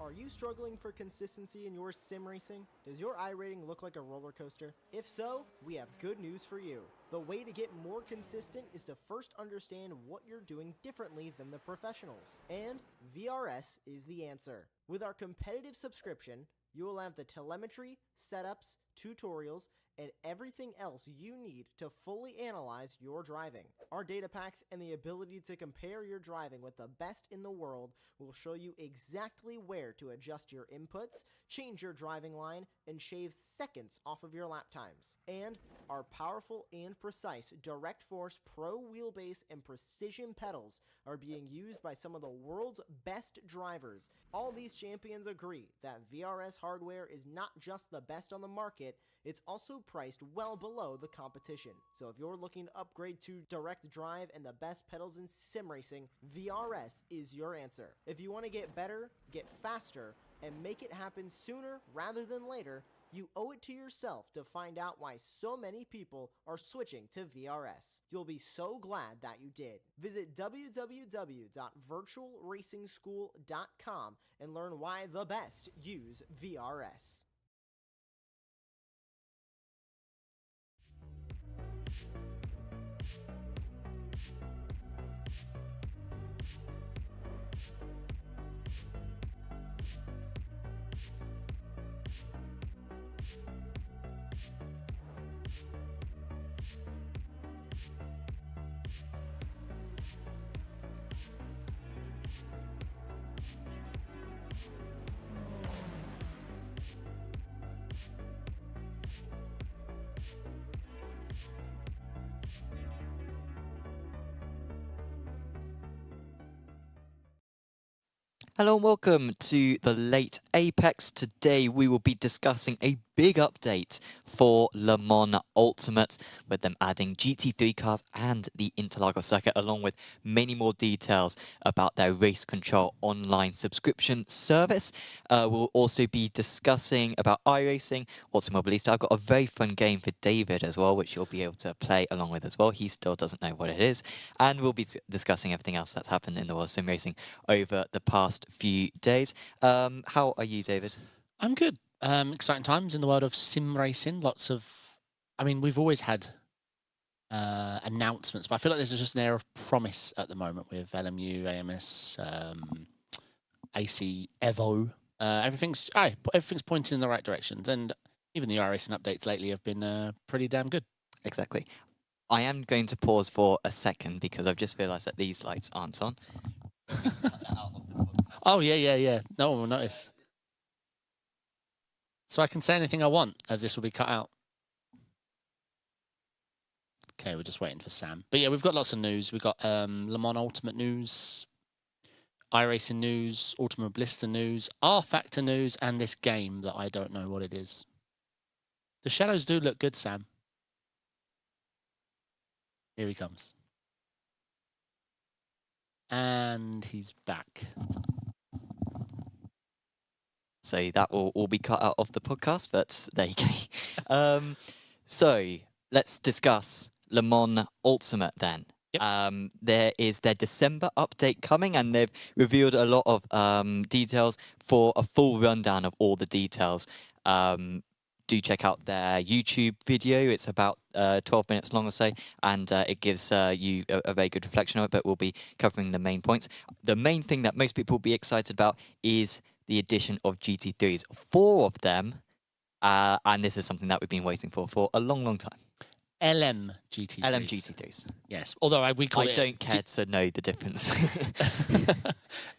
Are you struggling for consistency in your sim racing? Does your iRating look like a roller coaster? If so, we have good news for you. The way to get more consistent is to first understand what you're doing differently than the professionals. And VRS is the answer. With our competitive subscription, you will have the telemetry, setups, tutorials, and everything else you need to fully analyze your driving. Our data packs and the ability to compare your driving with the best in the world will show you exactly where to adjust your inputs, change your driving line, and shave seconds off of your lap times. And our powerful and precise Direct Force Pro Wheelbase and precision pedals are being used by some of the world's best drivers. All these champions agree that VRS hardware is not just the best on the market, it's also priced well below the competition. So if you're looking to upgrade to direct drive and the best pedals in sim racing, VRS is your answer. If you want to get better, get faster, and make it happen sooner rather than later, you owe it to yourself to find out why so many people are switching to VRS. You'll be so glad that you did. Visit www.virtualracingschool.com and learn why the best use VRS. Hello and welcome to the Late Apex. Today we will be discussing a big update for Le Mans Ultimate, with them adding GT3 cars and the Interlagos circuit, along with many more details about their Racecontrol online subscription service. We'll also be discussing about iRacing, Automobilista. I've got a very fun game for David as well, which you'll be able to play along with as well. He still doesn't know what it is. And we'll be discussing everything else that's happened in the world of sim racing over the past few days. How are you, David? I'm good. Exciting times in the world of sim racing. Lots of, I mean, we've always had announcements, but I feel like there's just an air of promise at the moment with LMU, AMS, AC, Evo. Everything's pointing in the right directions, and even the iRacing updates lately have been pretty damn good. Exactly. I am going to pause for a second because I've just realised that these lights aren't on. Oh, yeah. No one will notice. So I can say anything I want, as this will be cut out. Okay, we're just waiting for Sam. But yeah, we've got lots of news. We've got Le Mans Ultimate news, iRacing news, Automobilista news, RFactor news, and this game that I don't know what it is. The shadows do look good, Sam. Here he comes. And he's back. So that will all be cut out of the podcast, but there you go. So let's discuss Le Mans Ultimate then. Yep. There is their December update coming, and they've revealed a lot of details. For a full rundown of all the details, do check out their YouTube video. It's about 12 minutes long or so, and it gives you a very good reflection of it, but we'll be covering the main points. The main thing that most people will be excited about is the addition of GT3s, 4 of them, and this is something that we've been waiting for a long time. LMGT3s. LMGT3s. Yes, although we call it... I don't care to know the difference.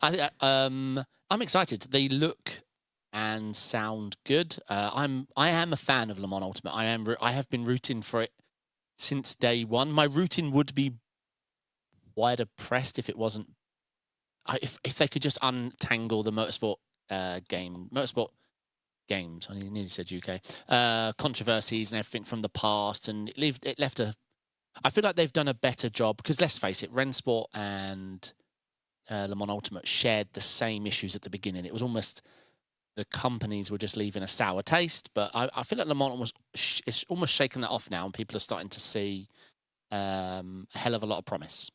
I'm excited. They look and sound good. I am a fan of Le Mans Ultimate. I have been rooting for it since day one. My rooting would be wider pressed if it wasn't... If they could just untangle the motorsport games, I nearly said UK, controversies and everything from the past, and it left a... I feel like they've done a better job, because let's face it, Rennsport and Le Mans Ultimate shared the same issues at the beginning. It was almost the companies were just leaving a sour taste, but I feel like Le Mans is almost shaking that off now, and people are starting to see a hell of a lot of promise.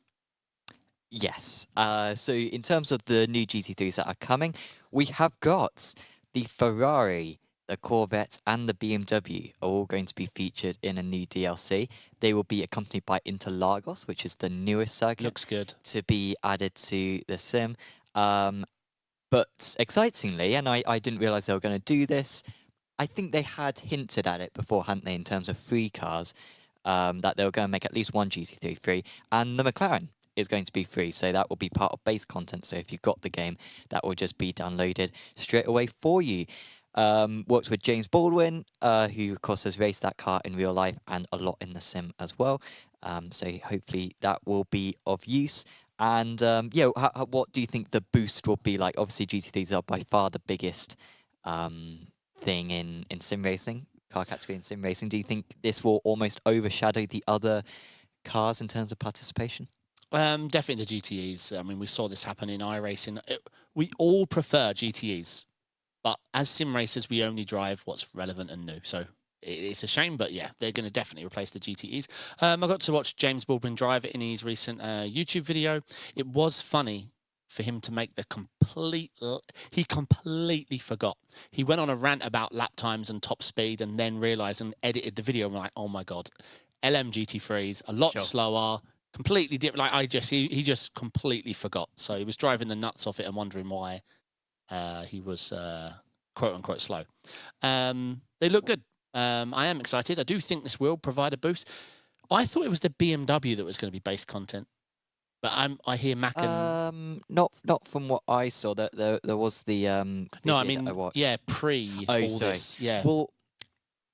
Yes. So in terms of the new GT3s that are coming, we have got the Ferrari, the Corvette, and the BMW are all going to be featured in a new DLC. They will be accompanied by Interlagos, which is the newest circuit Looks good. to be added to the sim. But excitingly, and I didn't realize they were going to do this, I think they had hinted at it before, hadn't they, in terms of free cars, that they were going to make at least one GT3 free, and the McLaren is going to be free, so that will be part of base content. So if you've got the game, that will just be downloaded straight away for you. Works with James Baldwin, who of course has raced that car in real life and a lot in the sim as well. So hopefully that will be of use. And yeah, what do you think the boost will be like? Obviously, GT3s are by far the biggest thing in sim racing, car category in sim racing. Do you think this will almost overshadow the other cars in terms of participation? Definitely the GTEs. I mean, we saw this happen in iRacing. We all prefer GTEs, but as sim racers, we only drive what's relevant and new. So it's a shame, but yeah, they're going to definitely replace the GTEs. I got to watch James Baldwin drive it in his recent YouTube video. It was funny for him to make the he completely forgot. He went on a rant about lap times and top speed and then realized and edited the video. I'm like, oh my God, LMGT3s, a lot slower, completely different. Like he just completely forgot. So he was driving the nuts off it and wondering why he was quote unquote slow. They look good. I am excited. I do think this will provide a boost. I thought it was the BMW that was going to be base content, but I hear Mac and not from what I saw. That there was the no, I video mean that I watched. yeah, pre all sorry. this, yeah. Well,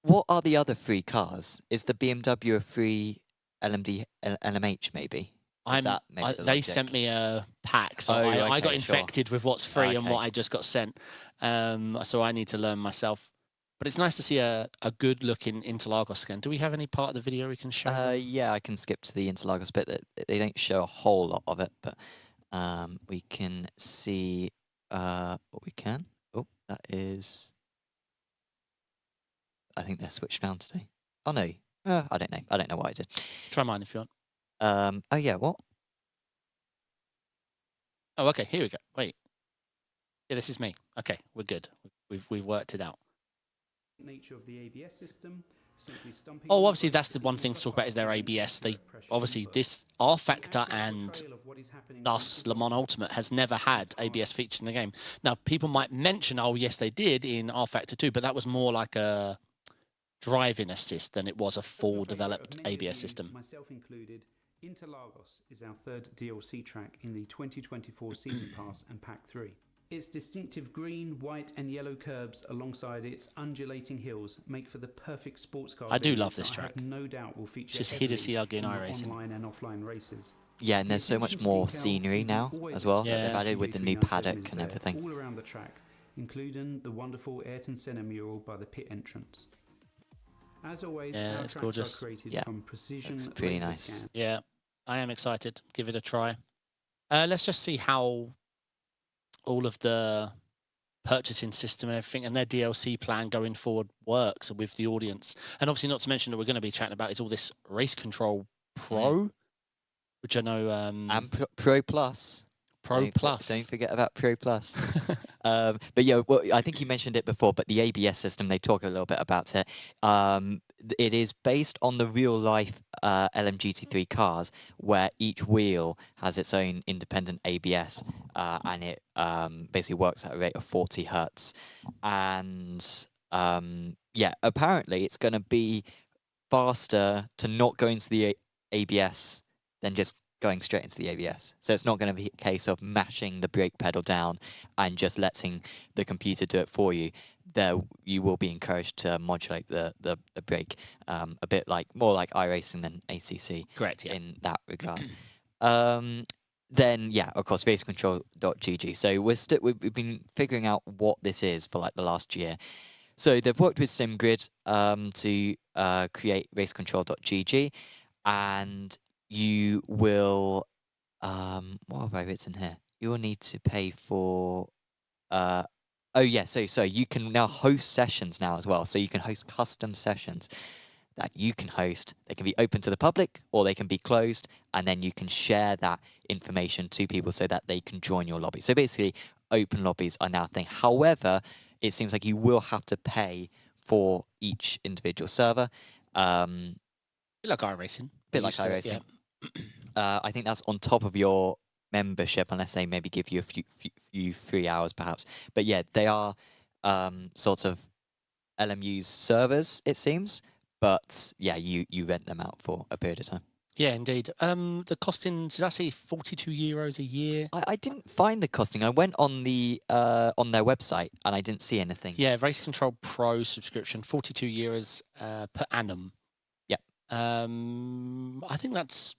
what are the other free cars? Is the BMW a free LMH maybe? Is that maybe the they logic? sent me a pack, so Oh, I got okay, sure. infected with what's free and Okay. what I just got sent. So I need to learn myself. But it's nice to see a good looking Interlagos scan. Do we have any part of the video we can show? Yeah, I can skip to the Interlagos bit. They don't show a whole lot of it, but we can see what we can. Oh, that is. I think they're switched around today. Oh no, I don't know. I don't know what I did. Try mine if you want. Oh yeah, what? Oh, okay. Here we go. Wait. Yeah, this is me. Okay, we're good. We've worked it out. Nature of the ABS system. Oh, obviously that's the one thing to talk about is their ABS. They obviously this RFactor and thus Le Mans Ultimate has never had ABS featured in the game. Now people might mention, oh yes, they did in RFactor 2, but that was more like a driving assist than it was a full developed ABS system. Myself included. Interlagos is our third DLC track in the 2024 Season Pass and Pack 3. Its distinctive green, white and yellow curbs alongside its undulating hills make for the perfect sports car. I do love this track. No doubt will feature just Hidesiagi in iRacing. Online and offline races. Yeah, and there's so much more scenery now as well that they've added with the new paddock and everything. All around the track, including the wonderful Ayrton Senna mural by the pit entrance. As always, yeah, it's gorgeous. Yeah, from precision looks pretty nice. Scan. Yeah, I am excited. Give it a try. Let's just see how all of the purchasing system and everything and their DLC plan going forward works with the audience. And obviously not to mention that we're going to be chatting about is all this Racecontrol Pro, which I know... and Pro Plus. Pro Plus. Don't forget about Pro Plus. But yeah, well, I think you mentioned it before, but the ABS system, they talk a little bit about it. It is based on the real-life LMGT3 cars, where each wheel has its own independent ABS, and it basically works at a rate of 40 hertz. And yeah, apparently it's going to be faster to not go into the ABS than just going straight into the ABS. So it's not going to be a case of mashing the brake pedal down and just letting the computer do it for you. There, you will be encouraged to modulate the brake a bit more like iRacing than ACC. Correct, yeah. In that regard. Then, yeah, of course, racecontrol.gg. So we've been figuring out what this is for like the last year. So they've worked with SimGrid to create racecontrol.gg, and you will, what have I written here? You will need to pay for, oh yeah, so you can now host sessions now as well. So you can host custom sessions. that you can host. They can be open to the public or they can be closed, and then you can share that information to people so that they can join your lobby. So basically, open lobbies are now a thing. However, it seems like you will have to pay for each individual server. Bit like iRacing. Bit like iRacing. I think that's on top of your membership, unless they maybe give you a few free hours, perhaps. But yeah, they are sort of LMU's servers, it seems. But yeah, you rent them out for a period of time. Yeah, indeed. The costing, did I say €42 a year? I didn't find the costing. I went on the on their website and I didn't see anything. Yeah, Racecontrol Pro subscription, €42 per annum. Yeah. I think that's.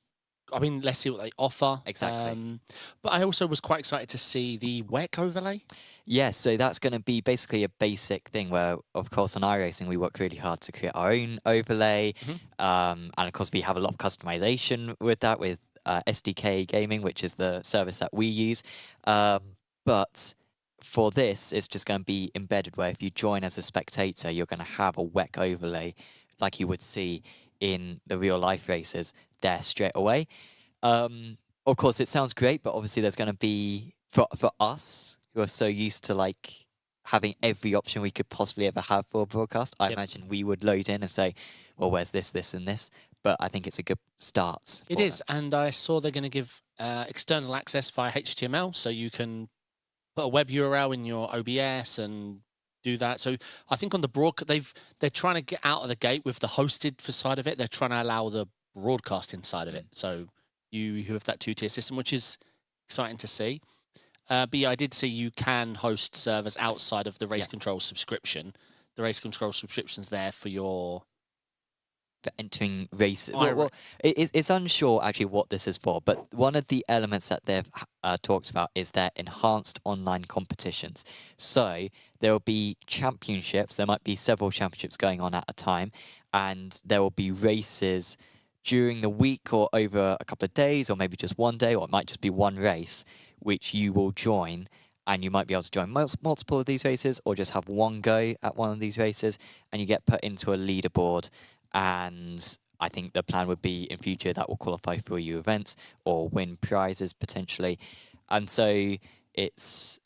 I mean, let's see what they offer. Exactly. But I also was quite excited to see the WEC overlay. Yeah, so that's going to be basically a basic thing where, of course, on iRacing, we work really hard to create our own overlay. And of course, we have a lot of customization with that, with SDK Gaming, which is the service that we use. But for this, it's just going to be embedded where if you join as a spectator, you're going to have a WEC overlay like you would see in the real life races there straight away. Of course, it sounds great, but obviously there's going to be, for us, who are so used to like having every option we could possibly ever have for a broadcast, I imagine we would load in and say, well, where's this, this, and this? But I think it's a good start. It is, and I saw they're going to give external access via HTML, so you can put a web URL in your OBS and do that. So I think on the broadcast, they're trying to get out of the gate with the hosted side of it. They're trying to allow the broadcasting side of it. So you have that two-tier system, which is exciting to see. But yeah, I did see you can host servers outside of the Racecontrol subscription. The Racecontrol subscription's there for your... For entering races. Well, it's unsure actually what this is for, but one of the elements that they've talked about is their enhanced online competitions. So there will be championships. There might be several championships going on at a time, and there will be races during the week or over a couple of days, or maybe just one day, or it might just be one race, which you will join, and you might be able to join multiple of these races or just have one go at one of these races, and you get put into a leaderboard. And I think the plan would be in future that will qualify for your events or win prizes potentially. And so it's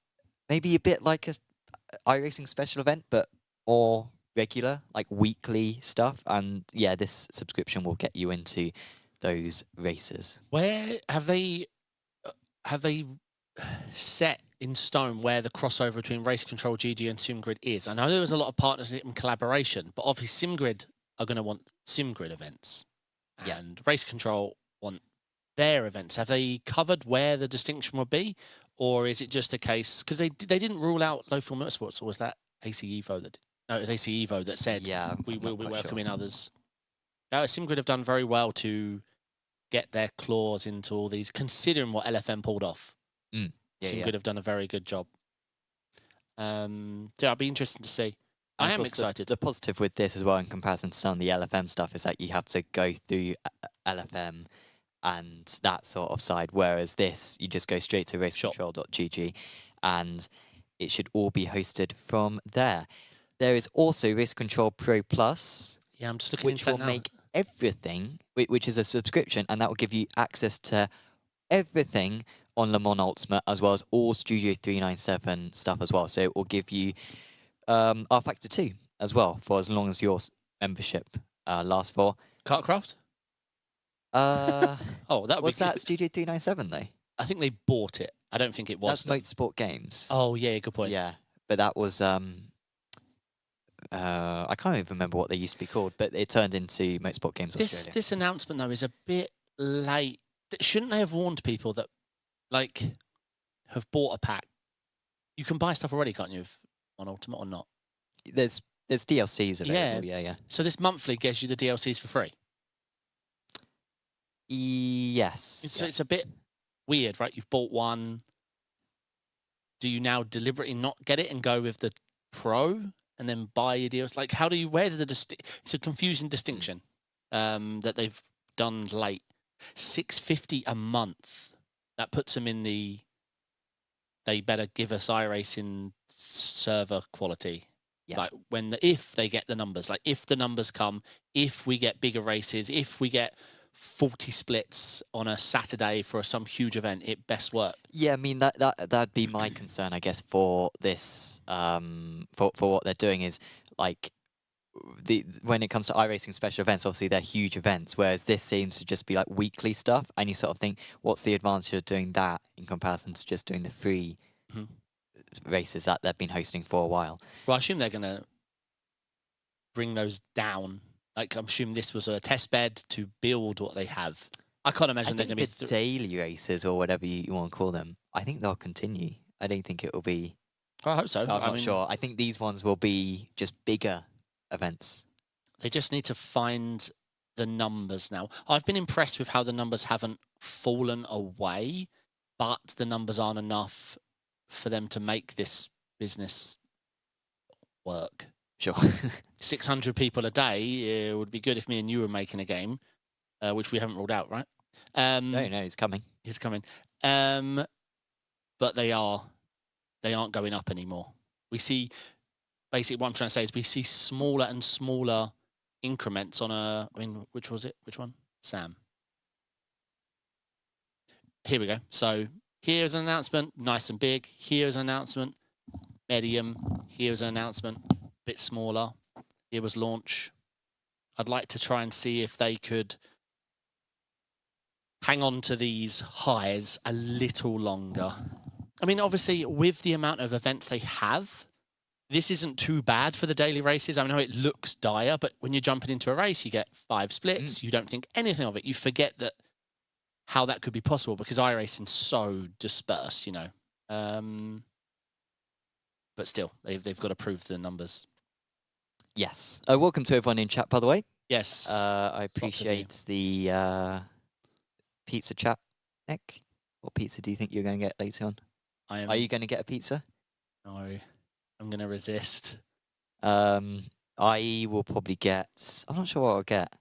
maybe a bit like a iRacing special event, but more regular, like weekly stuff. And yeah, this subscription will get you into those races. Where have they set in stone where the crossover between Racecontrol, GG, and SimGrid is? I know there was a lot of partnership and collaboration, but obviously SimGrid are going to want SimGrid events, and Racecontrol want their events. Have they covered where the distinction would be, or is it just a case because they didn't rule out Local Motorsports, or was that AC Evo that? No, it was AC Evo that said we will be welcoming others. SimGrid have done very well to get their claws into all these, considering what LFM pulled off. SimGrid have done a very good job. So it'll be interesting to see. I am excited. The positive with this as well, in comparison to some of the LFM stuff, is that you have to go through LFM and that sort of side, whereas this, you just go straight to racecontrol.gg and it should all be hosted from there. There is also Racecontrol Pro Plus, I'm just looking which will make everything, which is a subscription, and that will give you access to everything on Le Mans Ultimate, as well as all Studio 397 stuff as well. So it will give you RFactor 2 as well, for as long as your membership lasts for. Kartcraft? Oh, that was that Studio 397 though? I think they bought it. I don't think it was. That's Motorsport Games. Oh yeah, good point. Yeah, but that was I can't even remember what they used to be called, but it turned into Motorsport Games Australia. This announcement though is a bit late. Shouldn't they have warned people that like have bought a pack? You can buy stuff already, can't you? On Ultimate or not? There's DLCs available. Yeah. So this monthly gives you the DLCs for free. Yes. So it's a bit weird, right? You've bought one. Do you now deliberately not get it and go with the Pro and then buy your deals? Like, how do you? Where's the it's a confusing distinction that they've done late. $650 a month. That puts them in the. They better give us iRacing server quality Yeah. Like if they get the numbers, like if the numbers come, if we get bigger races, if we get 40 splits on a Saturday for some huge event, it best work. Yeah, I mean that'd be my concern, I guess, for this for what they're doing is like when it comes to iRacing special events, obviously they're huge events, whereas this seems to just be like weekly stuff, and you sort of think, what's the advantage of doing that in comparison to just doing the free races that they've been hosting for a while? Well, I assume they're going to bring those down. Like, I'm assuming this was a test bed to build what they have. I can't imagine they're going to be the daily races or whatever you want to call them. I think they'll continue. I don't think it will be. I hope so. I'm not sure. I think these ones will be just bigger events. They just need to find the numbers now. I've been impressed with how the numbers haven't fallen away, but the numbers aren't enough for them to make this business work. Sure. 600 people a day, it would be good if me and you were making a game, which we haven't ruled out, right? No, he's coming. He's coming. But they aren't going up anymore. We see, basically what I'm trying to say is we see smaller and smaller increments on which was it? Which one? Sam. Here we go. So here's an announcement, nice and big. Here's an announcement, medium. Here's an announcement, bit smaller. Here was launch. I'd like to try and see if they could hang on to these highs a little longer. I mean, obviously, with the amount of events they have, this isn't too bad for the daily races. I know it looks dire, but when you're jumping into a race, you get 5 splits. You don't think anything of it. You forget that how that could be possible because iRacing's so dispersed, you know. But still, they've got to prove the numbers. Yes. Welcome to everyone in chat, by the way. Yes. I appreciate the pizza chat, Nick. What pizza do you think you're going to get later on? Are you going to get a pizza? No, I'm going to resist. I will probably get. I'm not sure what I'll get.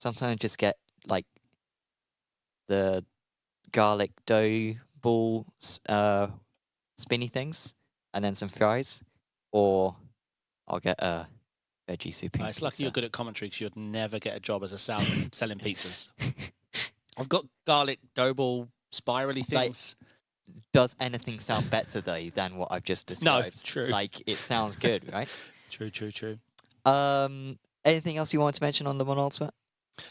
Sometimes just get like the garlic dough ball spinny things, and then some fries, or I'll get a veggie supreme. It's lucky you're good at commentary because you'd never get a job as a selling pizzas. I've got garlic dough ball spirally things. Like, does anything sound better though than what I've just described? No, true. Like it sounds good, right? True. Anything else you want to mention on the One Ultimate?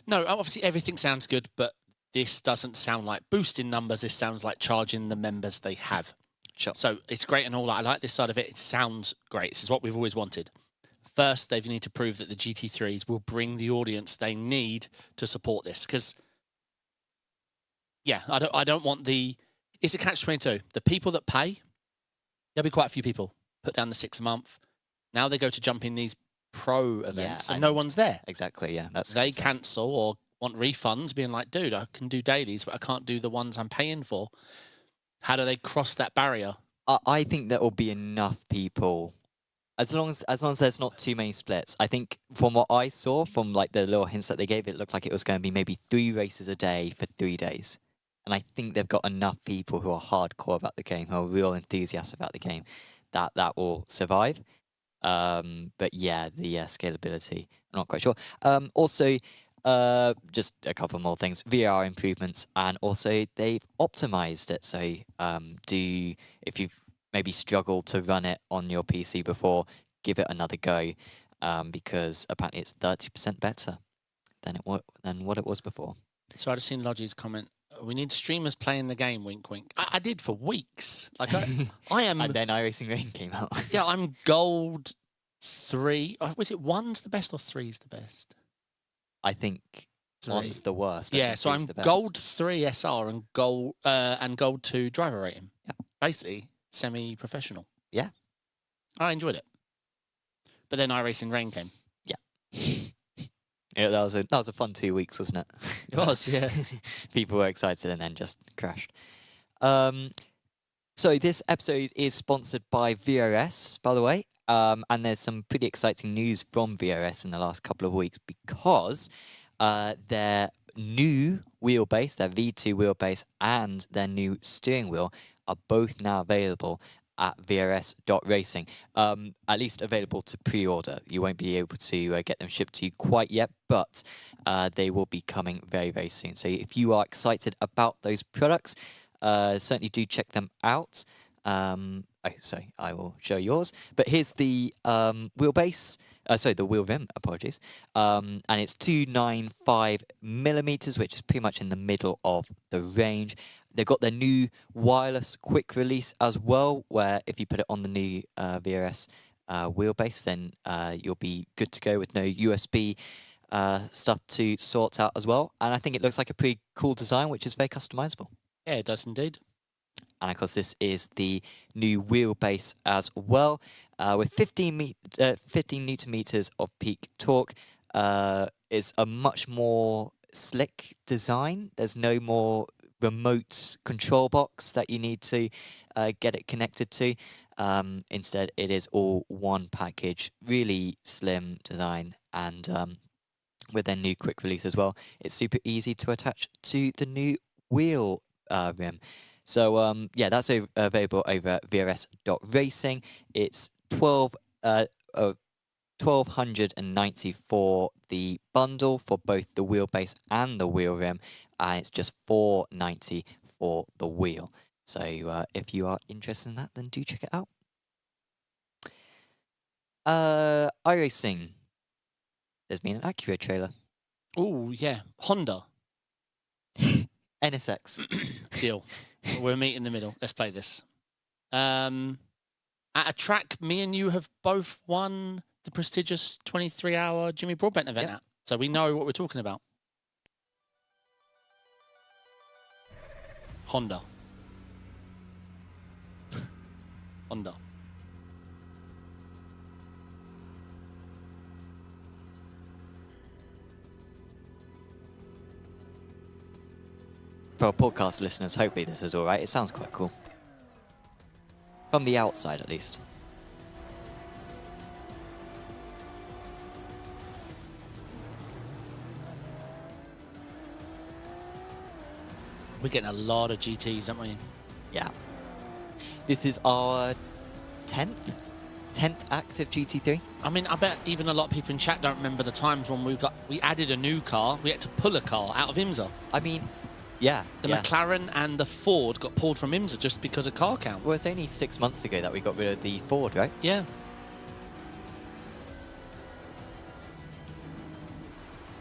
No, obviously everything sounds good, but this doesn't sound like boosting numbers. This sounds like charging the members they have. Sure. So it's great and all. I like this side of it. It sounds great. This is what we've always wanted. First, they need to prove that the GT3s will bring the audience they need to support this. Because, yeah, I don't want the... It's a catch-22. The people that pay, there'll be quite a few people put down the $6 a month. Now they go to jump in these pro events and no one's there. Exactly, yeah. They cancel or want refunds, being like, dude, I can do dailies, but I can't do the ones I'm paying for. How do they cross that barrier? I think there will be enough people, as long as there's not too many splits. I think from what I saw, from like the little hints that they gave, it looked like it was going to be maybe 3 races a day for 3 days. And I think they've got enough people who are hardcore about the game, who are real enthusiasts about the game, that will survive. But yeah, the scalability, I'm not quite sure. Also, just a couple more things. VR improvements, and also they've optimized it. So if you've maybe struggled to run it on your PC before, give it another go, because apparently it's 30% better than what it was before. So I just seen Lodgy's comment. We need streamers playing the game. Wink, wink. I did for weeks. Like I am. And then iRacing Rain came out. Yeah, I'm gold 3. Was it 1's the best or 3's the best? I think 1's the worst. Yeah, so I'm gold 3 SR and gold 2 driver rating. Yeah. Basically, semi-professional. Yeah. I enjoyed it. But then iRacing Rain came. Yeah. Yeah, that was a fun 2 weeks, wasn't it? It was, yeah. People were excited and then just crashed. So this episode is sponsored by VRS, by the way. And there's some pretty exciting news from VRS in the last couple of weeks because their new wheelbase, their V2 wheelbase, and their new steering wheel are both now available at vrs.racing. At least available to pre-order. You won't be able to get them shipped to you quite yet, but they will be coming very, very soon. So if you are excited about those products, certainly do check them out. Sorry, I will show yours. But here's the wheelbase. Sorry, the Wheelrim, apologies. And it's 295 millimeters, which is pretty much in the middle of the range. They've got their new wireless quick release as well, where if you put it on the new VRS wheelbase, then you'll be good to go with no USB stuff to sort out as well. And I think it looks like a pretty cool design, which is very customizable. Yeah, it does indeed. And of course, this is the new wheelbase as well, with 15 newton meters of peak torque. It's a much more slick design. There's no more remote control box that you need to get it connected to. Instead, it is all one package, really slim design, and with their new quick release as well, it's super easy to attach to the new wheel rim. So yeah, that's available over at vrs.racing. It's $1,290 for the bundle for both the wheelbase and the wheel rim, and it's just $490 for the wheel. So if you are interested in that, then do check it out. iRacing. There's been an Acura trailer. Oh, yeah. Honda. NSX. Deal. We'll meet in the middle. Let's play this. At a track, me and you have both won the prestigious 23-hour Jimmy Broadbent event at. So we know what we're talking about. Honda. Honda. For our podcast listeners, hopefully this is all right. It sounds quite cool. From the outside, at least. We're getting a lot of GTs, aren't we? Yeah. This is our 10th active GT3. I mean, I bet even a lot of people in chat don't remember the times when we added a new car. We had to pull a car out of IMSA. I mean, yeah. The McLaren and the Ford got pulled from IMSA just because of car count. Well, it's only 6 months ago that we got rid of the Ford, right? Yeah.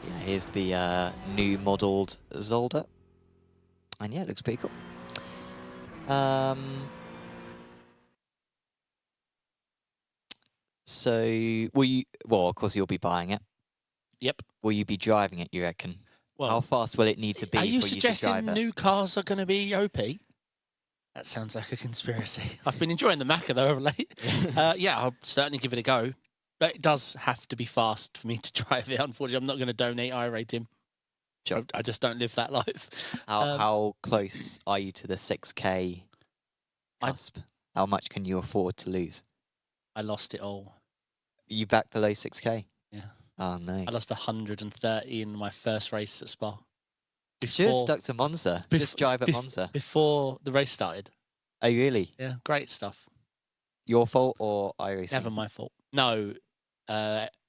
Yeah, here's the new modelled Zolder. And yeah, it looks pretty cool. So, well, of course you'll be buying it. Yep. Will you be driving it, you reckon? Well, how fast will it need to be are you for you to drive suggesting it? new cars are going to be OP? That sounds like a conspiracy. I've been enjoying the Macca though of late. Yeah, I'll certainly give it a go. But it does have to be fast for me to drive it. Unfortunately, I'm not going to donate iRating. Sure. I just don't live that life. How close are you to the 6K cusp? How much can you afford to lose? I lost it all. Are you back below 6K? Yeah. Oh, no. I lost 130 in my first race at Spa. Just stuck to Monza. Just drive at Monza. Before the race started. Oh, really? Yeah, great stuff. Your fault or iRacing? Never my fault. No,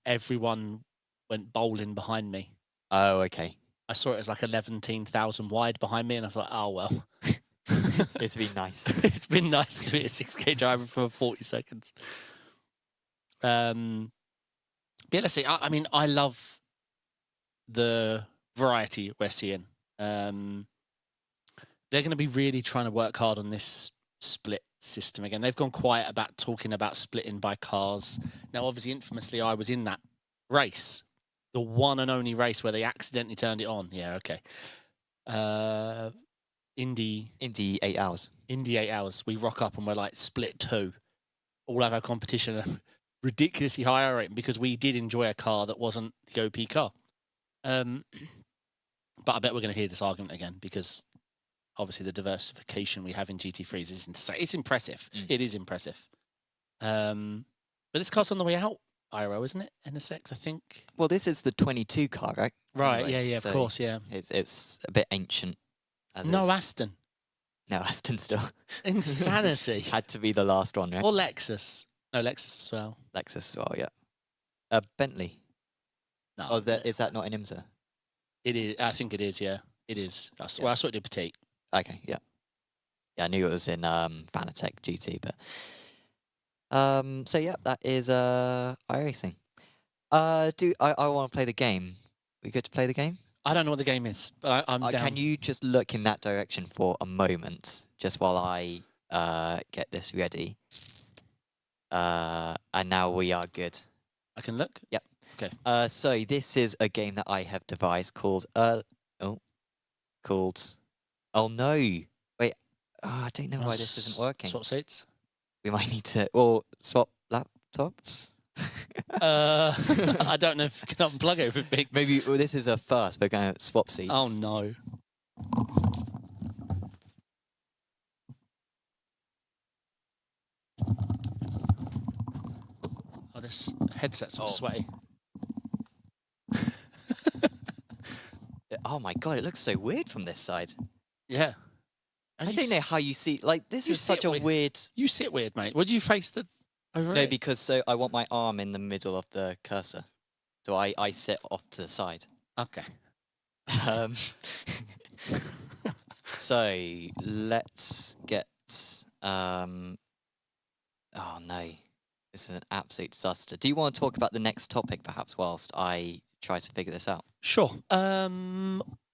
everyone went bowling behind me. Oh, okay. I saw it as like 11,000 wide behind me, and I thought, oh, well. It's been nice. It's been nice to be a 6K driver for 40 seconds. But yeah, let's see. I mean, I love the variety we're seeing. They're going to be really trying to work hard on this split system again. They've gone quiet about talking about splitting by cars. Now, obviously, infamously, I was in that race. The one and only race where they accidentally turned it on. Yeah, okay. Indy 8 hours. Indy 8 hours. We rock up and we're like split 2. All of our competition are ridiculously high rating because we did enjoy a car that wasn't the OP car. But I bet we're going to hear this argument again because obviously the diversification we have in GT3s is insane. It's impressive. It is impressive. But this car's on the way out. IRO, isn't it? NSX, I think. Well, this is the 22 car, right? Right, Anyway, yeah, so of course, yeah. It's a bit ancient. No Aston. No, Aston still. Insanity. Had to be the last one, right? Or Lexus. No, Lexus as well. Lexus as well, yeah. Bentley. No, Oh, is that not in IMSA? it is. I think it is. Yeah, it is. Well, I saw it did Petite. Okay, yeah. Yeah, I knew it was in Fanatec GT, but so yeah, that is iRacing. I want to play the game. We good to play the game? I don't know what the game is, but I'm down. Can you just look in that direction for a moment, just while I get this ready? And now we are good. I can look. Yep. Okay. So this is a game that I have devised called oh no. Wait. I don't know why this isn't working. Swap seats. We might need to swap laptops. I don't know if we can unplug everything. Maybe this is a first. We're going to swap seats. Oh no. Oh, this headset's all sweaty. Oh my god, it looks so weird from this side. Yeah. I don't know how you see. Like, this is such a weird. You sit weird, mate. Would you face the over? No, because I want my arm in the middle of the cursor, so I sit off to the side. Okay. So let's get. Oh no, this is an absolute disaster. Do you want to talk about the next topic, perhaps, whilst I try to figure this out? Sure.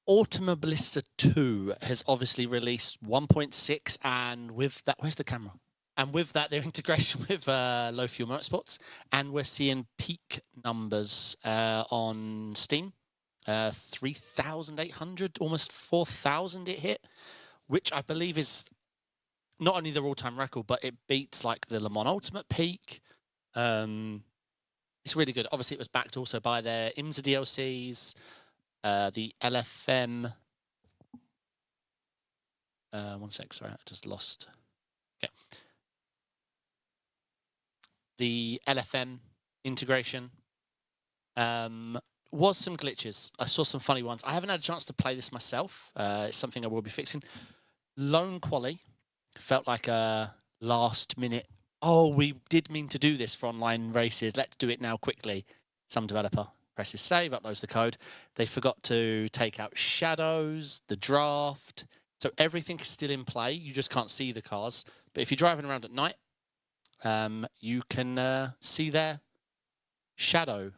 Automobilista 2 has obviously released 1.6, and with that, where's the camera? And with that, their integration with low fuel motorsports, and we're seeing peak numbers on Steam, 3,800, almost 4,000 it hit, which I believe is not only the all-time record, but it beats like the Le Mans Ultimate peak. It's really good. Obviously, it was backed also by their IMSA DLCs. The LFM. One sec, sorry, I just lost. Okay. The LFM integration. Was some glitches. I saw some funny ones. I haven't had a chance to play this myself. It's something I will be fixing. Lone quali felt like a last minute. Oh, we did mean to do this for online races. Let's do it now quickly. Some developer presses save, uploads the code. They forgot to take out shadows, the draft. So everything's still in play. You just can't see the cars. But if you're driving around at night, you can see their shadow.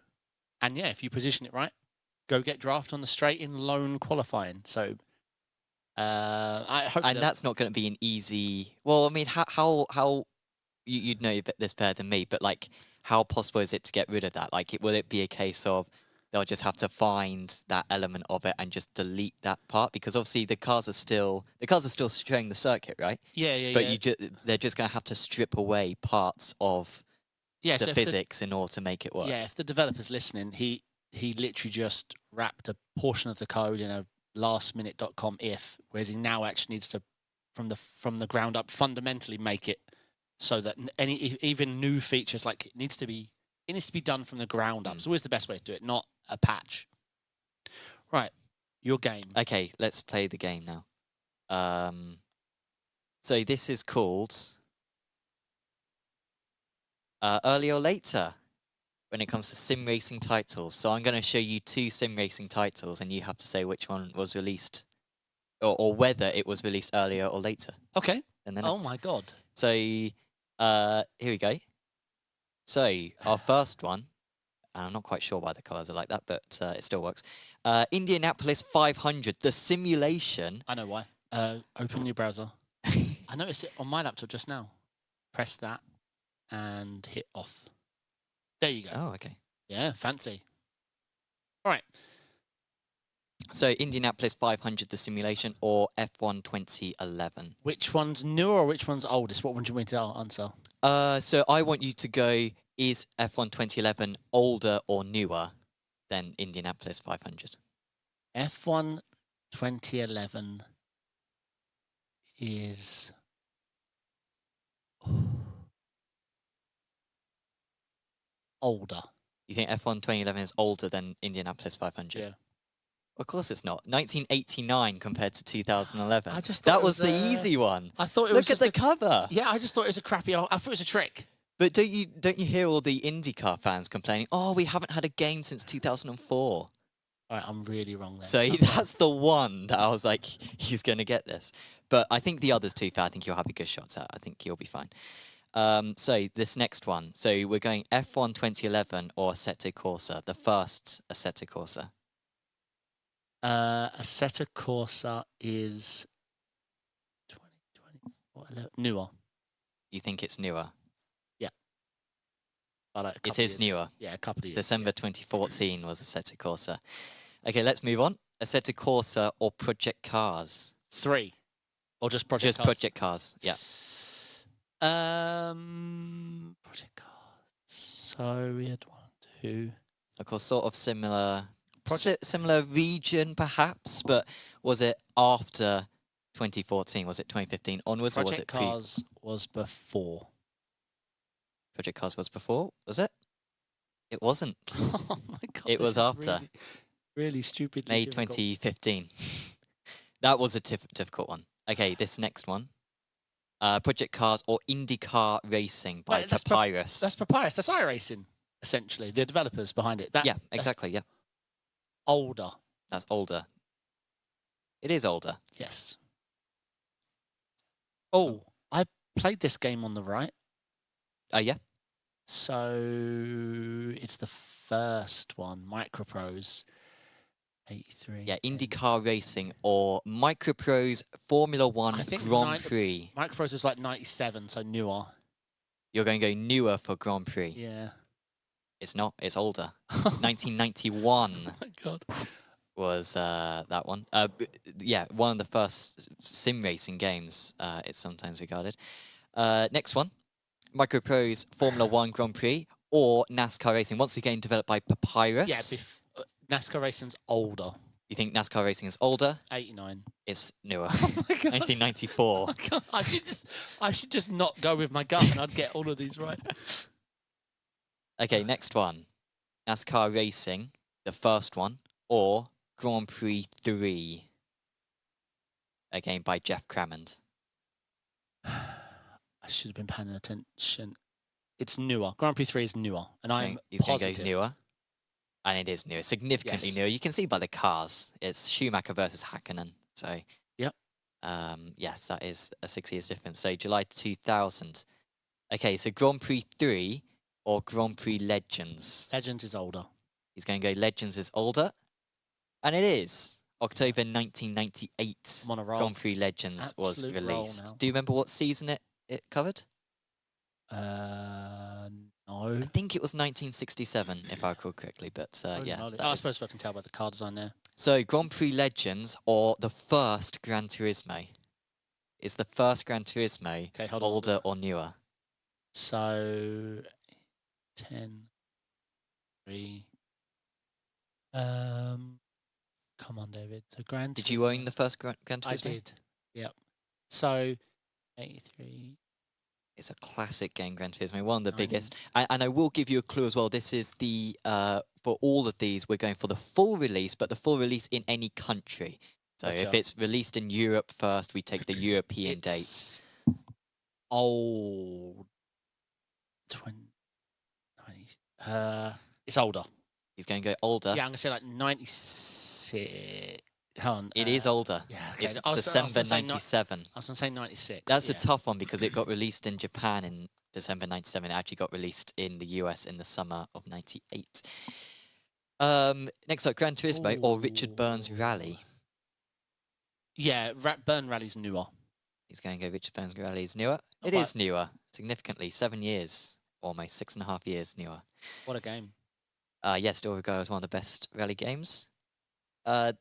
And yeah, if you position it right, go get draft on the straight in lone qualifying. So I hope. And that's not going to be an easy. Well, I mean, how you'd know this better than me, but like, how possible is it to get rid of that? Like, will it be a case of they'll just have to find that element of it and just delete that part? Because obviously the cars are still showing the circuit, right? Yeah. But they're just going to have to strip away parts of the physics in order to make it work. Yeah, if the developer's listening, he literally just wrapped a portion of the code in a lastminute.com if, whereas he now actually needs to, from the ground up, fundamentally make it so that even new features, like it needs to be done from the ground up. It's always the best way to do it, not a patch. Right, your game. Okay, let's play the game now. So this is called Early or Later when it comes to sim racing titles. So I'm going to show you 2 sim racing titles, and you have to say which one was released, or whether it was released earlier or later. Okay. And then oh my god. So here we go. So our first one, and I'm not quite sure why the colours are like that, but it still works. Indianapolis 500, the simulation. I know why. Open your browser. I noticed it on my laptop just now. Press that and hit off. There you go. Oh, okay. Yeah, fancy. All right. So Indianapolis 500, the simulation, or F1 2011. Which one's newer or which one's oldest? What one do you want me to answer? So I want you to go, is F1 2011 older or newer than Indianapolis 500? F1 2011 is... older. You think F1 2011 is older than Indianapolis 500? Yeah. Of course it's not. 1989 compared to 2011. I just thought that it was was, the easy one. I thought it Look was at the cover. Yeah, I just thought it was a crappy. I thought it was a trick. But don't you hear all the IndyCar fans complaining? Oh, we haven't had a game since 2004. All right, I'm really wrong there. So that's the one that I was like, he's going to get this. But I think the others, too, I think you'll have a good shot at. I think you'll be fine. So this next one. So we're going F1 2011 or Assetto Corsa, the first Assetto Corsa. Assetto Corsa is 2020. Newer. You think it's newer? Yeah. Like It is newer. Yeah, a couple of years. December 2014 was Assetto Corsa. Okay, let's move on. Assetto Corsa or Project Cars? 3. Or just Project Cars? Just Project Cars, yeah. Project Cars. So we had 1, 2. Of course, sort of similar similar region, perhaps, but was it after 2014? Was it 2015 onwards, or was it Project Cars was before. Project Cars was before, was it? It wasn't. Oh my god! It was after. Really stupid. May 2015. That was a difficult one. Okay, this next one. Project Cars or IndyCar Racing by Papyrus. That's Papyrus. That's iRacing, essentially. The developers behind it. Yeah, exactly, yeah. Older. That's older. It is older. Yes. Oh, I played this game on the right. Oh, yeah? So it's the first one, Microprose 83. Yeah, IndyCar Racing or Microprose Formula One Grand Prix. Microprose is like 97, so newer. You're going to go newer for Grand Prix. Yeah. It's not. It's older. 1991 Oh my god. was that one. Yeah, one of the first sim racing games, it's sometimes regarded. Next one. Microprose Formula One Grand Prix or NASCAR Racing. Once again, developed by Papyrus. Yeah, NASCAR Racing's older. You think NASCAR Racing is older? 89. It's newer. Oh my god. 1994. Oh god. I should just not go with my gut and I'd get all of these right. Okay, next one. NASCAR Racing, the first one, or Grand Prix 3. Again, by Jeff Crammond. I should have been paying attention. It's newer. Grand Prix 3 is newer. And I'm He's positive. going to go newer. And it is newer, significantly newer. You can see by the cars. It's Schumacher versus Hakkinen. So, yep. Yes, that is a 6 years difference. So, July 2000. Okay, so Grand Prix 3 or Grand Prix Legends? Legends is older. He's going to go Legends is older. And it is. October 1998. I'm on a roll. Grand Prix Legends Absolute was roll released. now. Do you remember what season it covered? No. I think it was 1967, if I recall correctly. But yeah. I suppose I can tell by the car design there. So, Grand Prix Legends or the first Gran Turismo? Is the first Gran Turismo older or newer? So, 10, 3. Come on, David. So, Gran Turismo. Did you own the first Gran Turismo? I did. Yep. So, 83. It's a classic game, Gran Turismo, one of the biggest. And I will give you a clue as well. This is the, for all of these, we're going for the full release, but the full release in any country. So if it's released in Europe first, we take the European dates. Old. 90. It's older. He's going to go older. Yeah, I'm going to say like 96. Hold on, it is older. Yeah, okay. It's December 97. I was going to say 96. That's a tough one because it got released in Japan in December 97. It actually got released in the US in the summer of 98. Next up, Gran Turismo or Richard Burns Rally. Yeah, Burn Rally's newer. He's going to go Richard Burns Rally is newer. It is newer, significantly. 7 years, almost 6.5 years newer. What a game. Yes, still regarded as one of the best rally games.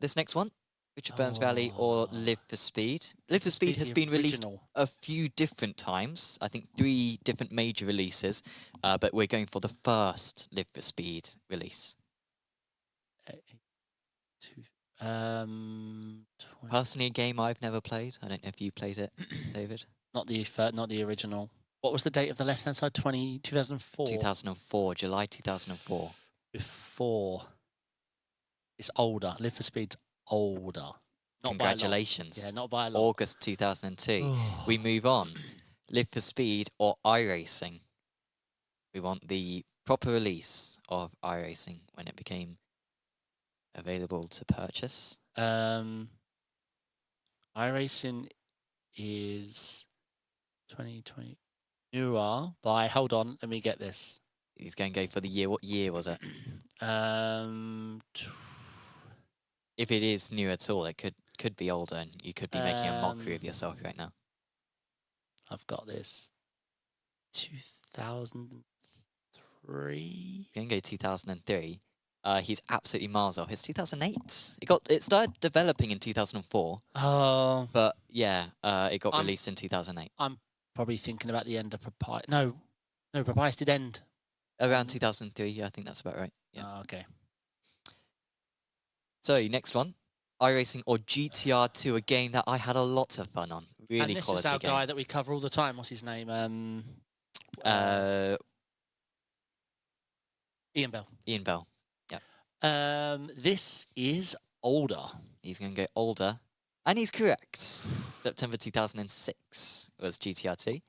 This next one, Richard Burns Rally or Live for Speed. Live for Speed has been released a few different times. I think 3 different major releases, but we're going for the first Live for Speed release. Personally, a game I've never played. I don't know if you played it, David. Not the original. What was the date of the left-hand side? 2004? 2004, July 2004. Before. It's older. Live for Speed's older. Not by a lot. Congratulations. Yeah, not by a lot. August 2002. We move on. Live for Speed or iRacing? We want the proper release of iRacing when it became available to purchase. iRacing is 2020 newer by, hold on, let me get this. He's going to go for the year. What year was it? If it is new at all, it could be older, and you could be making a mockery of yourself right now. I've got this. 2003. Going to go 2003. He's absolutely miles off. It's 2008. It started developing in 2004. Oh, But yeah, it got released in 2008. I'm probably thinking about the end of Papyrus. No, Papyrus did end. Around 2003, yeah, I think that's about right. Yeah. Oh, okay. So, next one. iRacing or GTR2, a game that I had a lot of fun on. Really And this quality is our game. guy that we cover all the time. What's his name? Ian Bell. Ian Bell. This is older. He's going to go older. And he's correct. September 2006 was GTR2.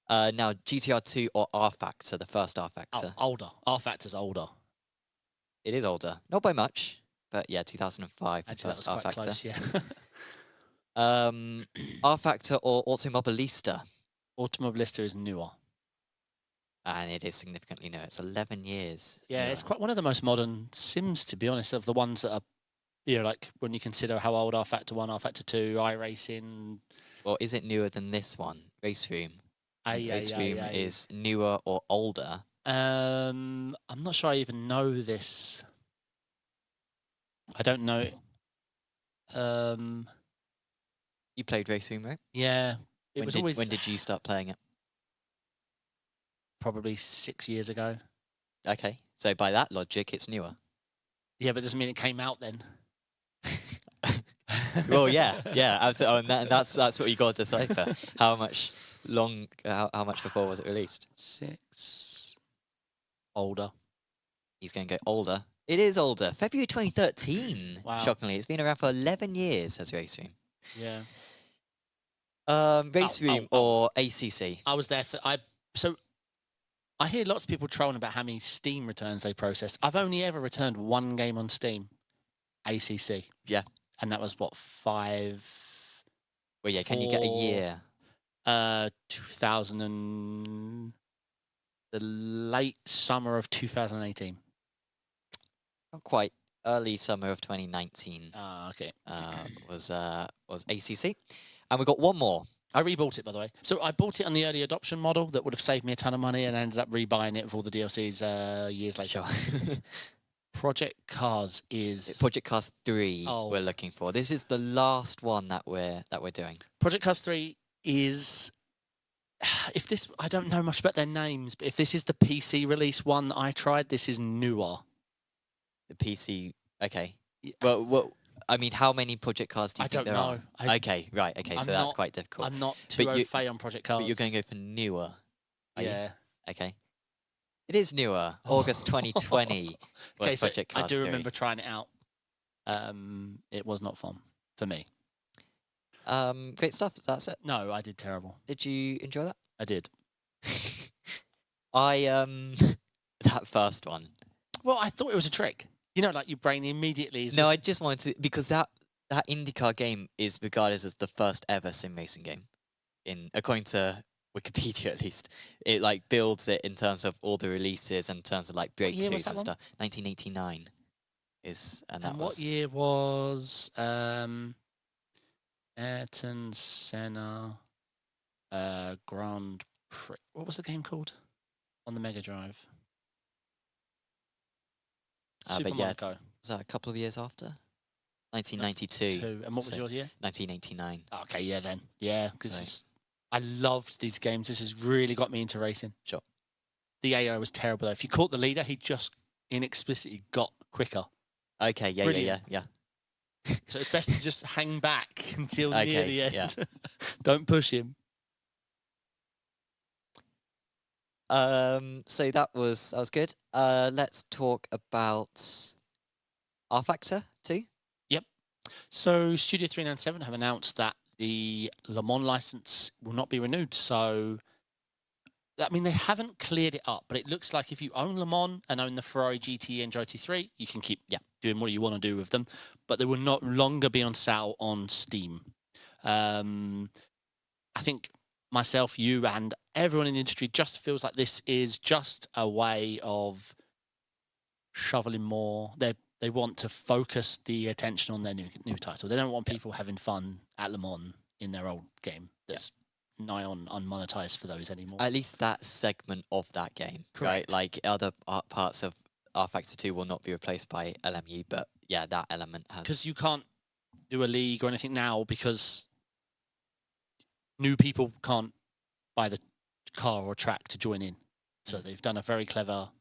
Now, GTR2 or RFactor, the first RFactor. Oh, older. RFactor's older. It is older. Not by much, but yeah, 2005, the Actually, that first was quite RFactor. close, yeah. RFactor or Automobilista? Automobilista is newer. And it is significantly newer. It's 11 years. Yeah, it's quite one of the most modern sims, to be honest, of the ones that are, you know, like when you consider how old RFactor 1, RFactor 2, iRacing. Or is it newer than this one, Raceroom? Raceroom Aye. is newer or older. I'm not sure I even know this. I don't know. You played Raceroom, right? Yeah. When did you start playing it? Probably 6 years ago. Okay, so by that logic, it's newer. Yeah, but it doesn't mean it came out then. Well, yeah, absolutely. And that's what you got to decipher. How much before was it released? 6. Older. He's going to go older. It is older. February 2013. Wow. Shockingly, it's been around for 11 years as Raceroom. Yeah. Raceroom or ACC? I was there so I hear lots of people trolling about how many Steam returns they processed. I've only ever returned one game on Steam, ACC. Yeah. And that was what, 5? Well, yeah. Can you get a year? the late summer of 2018. Not quite. Early summer of 2019. Okay. Was ACC, and we got one more. I rebought it, by the way. So I bought it on the early adoption model that would have saved me a ton of money, and I ended up rebuying it with all the DLCs years later. Sure. Project Cars is Project Cars 3. Oh. We're looking for. This is the last one that we're doing. Project Cars 3 is. If this, I don't know much about their names, but if this is the PC release one that I tried, this is newer. The PC. Okay. Yeah. Well, I mean, how many Project Cars do you think there are? I don't know. Okay, right. Okay, so that's quite difficult. I'm not too au fait on Project Cars. But you're going to go for newer. Are Yeah. you? Okay. It is newer. August 2020 was Okay, so Project Cars I do 3. remember trying it out. It was not fun for me. Great stuff. That's it. No, I did terrible. Did you enjoy that? I did. That first one. Well, I thought it was a trick. You know, like your brain immediately is. No, I just wanted to, because that IndyCar game is regarded as the first ever sim racing game, according to Wikipedia at least. It like builds it in terms of all the releases and in terms of like What year was breakthroughs that and one? stuff. 1989 is, and that And was. what year was Ayrton Senna Grand Prix? What was the game called on the Mega Drive? Super but yeah, Monaco. was that a couple of years after? 1992. And what was So, yours year? 1989. Okay, yeah, then. Yeah, So- because I loved these games. This has really got me into racing. Sure. The AO was terrible, though. If you caught the leader, he just inexplicitly got quicker. Okay, yeah. So it's best to just hang back until near Okay, the end. yeah. Don't push him. So that was good. Let's talk about RFactor 2. Yep. So Studio 397 have announced that the Le Mans license will not be renewed. So, I mean, they haven't cleared it up, but it looks like if you own Le Mans and own the Ferrari GT and GT3, you can keep doing what you want to do with them, but they will not longer be on sale on Steam. I think myself, you, and everyone in the industry just feels like this is just a way of shoveling more. They want to focus the attention on their new title. They don't want people having fun at Le Mans in their old game that's nigh on unmonetized for those anymore. At least that segment of that game, Correct. right? Like other parts of RFactor 2 will not be replaced by LMU, but yeah, that element has... Because you can't do a league or anything now because new people can't buy the car or track to join in. So they've done a very clever...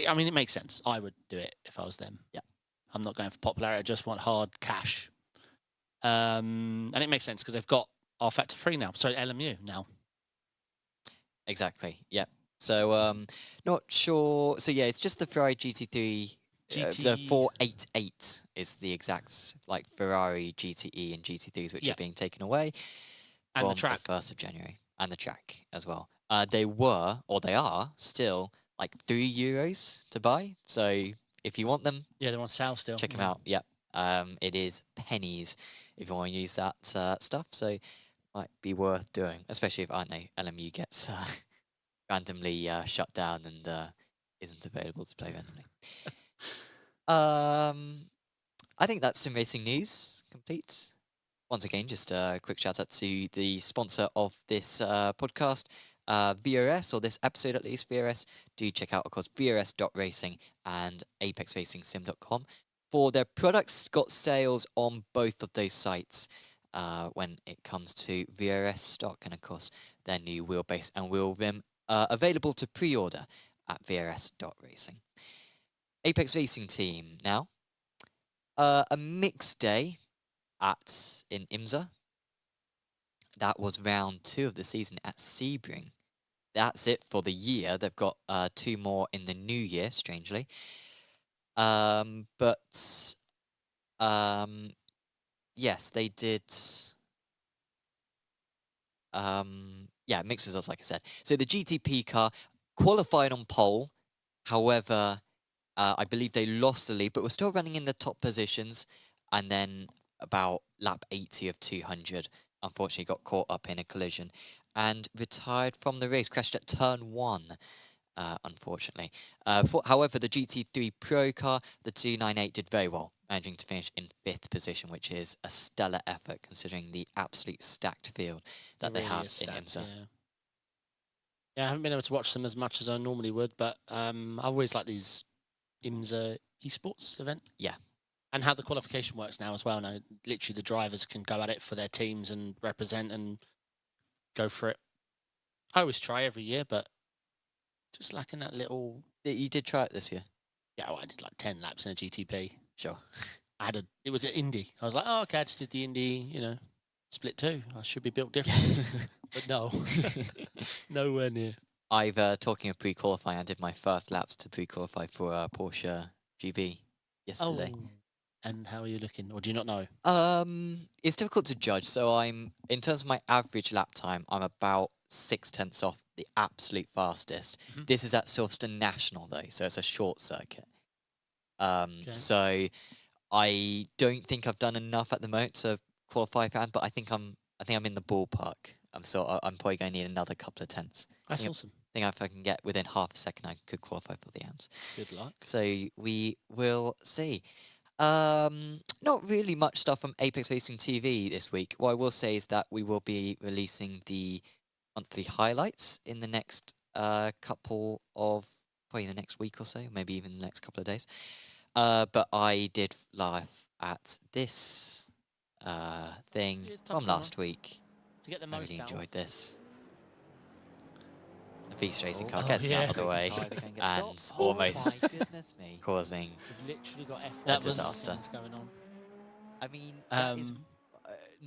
I mean, it makes sense. I would do it if I was them. Yeah. I'm not going for popularity. I just want hard cash. And it makes sense because they've got RFactor 3 now. Sorry, LMU now. Exactly, yeah. So, not sure... So, yeah, it's just the Ferrari GT3... the 488 is the exact, like, Ferrari GTE and GT3s which are being taken away and from the track. the 1st of January. And the track as well. They were, or they are, still... like €3 to buy. So if you want them, they're on sale still. Check them out. Yeah, it is pennies if you want to use that stuff. So might be worth doing, especially if I don't know LMU gets randomly shut down and isn't available to play randomly. I think that's Simracing news complete. Once again, just a quick shout out to the sponsor of this podcast. VRS, or this episode at least, VRS, do check out, of course, VRS.racing and ApexRacingSim.com. For their products, got sales on both of those sites when it comes to VRS stock, and of course, their new Wheelbase and Wheelrim available to pre-order at VRS.racing. Apex Racing team now. A mixed day in IMSA. That was round 2 of the season at Sebring. That's it for the year. They've got 2 more in the new year, strangely. Yes, they did. Mixed results, like I said. So the GTP car qualified on pole. However, I believe they lost the lead, but were still running in the top positions. And then about lap 80 of 200. Unfortunately got caught up in a collision and retired from the race, crashed at turn 1, unfortunately. However, the GT3 Pro car, the 298, did very well, managing to finish in 5th position, which is a stellar effort considering the absolute stacked field that they have in IMSA. Yeah, I haven't been able to watch them as much as I normally would, but I always like these IMSA Esports event. Yeah. And how the qualification works now as well. Now, literally, the drivers can go at it for their teams and represent and go for it. I always try every year, but just lacking that little... You did try it this year? Yeah, well, I did like 10 laps in a GTP. Sure. It was an Indy. I was like, oh, okay, I just did the Indy, split 2. I should be built different. But no. Nowhere near. Talking of pre-qualifying, I did my first laps to pre-qualify for Porsche GB yesterday. Oh. And how are you looking, or do you not know? It's difficult to judge. So in terms of my average lap time, I'm about 0.6 off the absolute fastest. Mm-hmm. This is at Silverstone National though, so it's a short circuit. So I don't think I've done enough at the moment to qualify for AMS, but I think I'm in the ballpark. I'm probably going to need another couple of tenths. That's awesome. I think if I can get within half a second, I could qualify for the AMS. Good luck. So we will see. Not really much stuff from Apex Racing TV this week. What I will say is that we will be releasing the monthly highlights in the next probably the next week or so, maybe even the next couple of days. But I did laugh at this thing from last week. To get the I most really out. enjoyed this. The Beast Racing car gets me out of the way and almost causing We've literally got a disaster. Going on. I mean, that is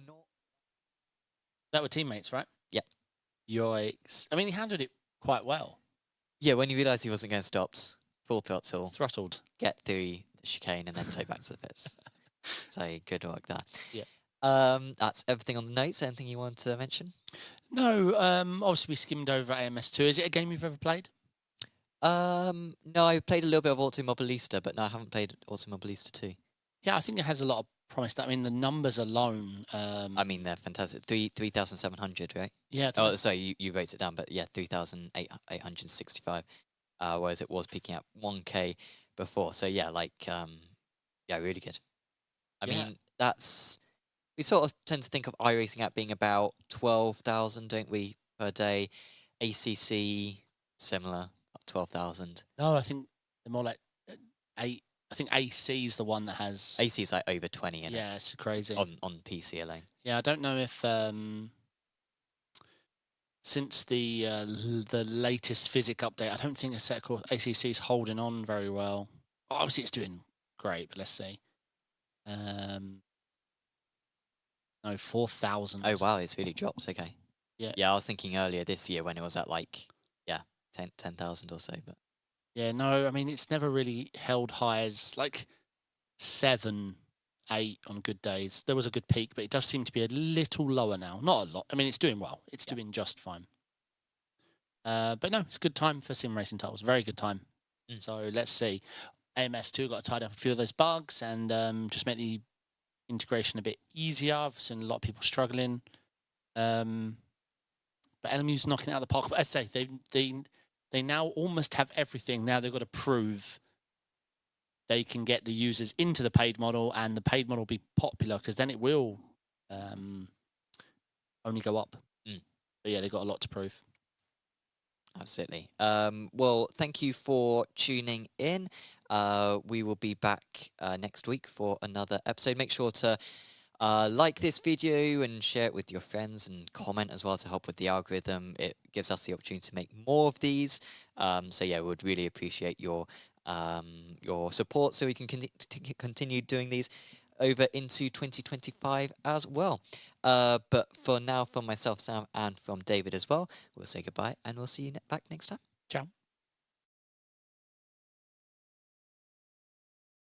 not... That were teammates, right? Yep. Yikes. I mean, he handled it quite well. Yeah, when he realised he wasn't going to stop, full throttle, Throttled. get through the chicane and then take back to the pits. So good work there. Yeah. That's everything on the notes. Anything you want to mention? No, obviously we skimmed over AMS2. Is it a game you've ever played? No, I played a little bit of Automobilista, but no, I haven't played Automobilista 2. Yeah, I think it has a lot of promise. I mean, the numbers alone. I mean, they're fantastic. 3,700, right? Yeah. Oh, sorry, you wrote it down, but yeah, 3,865. Whereas it was peaking at 1K before. So yeah, like, yeah, really good. I mean, we sort of tend to think of iRacing app being about 12,000, don't we, per day? ACC, similar, 12,000. No, I think they're more like 8. I think AC is the one that has. AC is like over 20, isn't Yeah, it's crazy. it? On PC alone. Yeah, I don't know if since the latest physics update, I don't think a set called ACC is holding on very well. Obviously, it's doing great, but let's see. No, 4,000. Oh wow, it's really dropped. Okay. Yeah. Yeah, I was thinking earlier this year when it was at like 10,000 or so, but Yeah, no, I mean it's never really held high as like 7, 8 on good days. There was a good peak, but it does seem to be a little lower now. Not a lot. I mean, it's doing well. It's doing just fine. But no, it's a good time for sim racing titles. Very good time. So let's see. AMS2 got to tidy up a few of those bugs and just make the integration a bit easier. I've seen a lot of people struggling. But LMU's knocking it out of the park. But as I say, they now almost have everything. Now they've got to prove they can get the users into the paid model and the paid model will be popular because then it will only go up. But yeah, they've got a lot to prove. Absolutely. Well, thank you for tuning in. We will be back next week for another episode. Make sure to like this video and share it with your friends and comment as well to help with the algorithm. It gives us the opportunity to make more of these. So yeah, we would really appreciate your support so we can continue doing these over into 2025 as well. But for now, from myself, Sam, and from David as well, we'll say goodbye and we'll see you back next time. Ciao.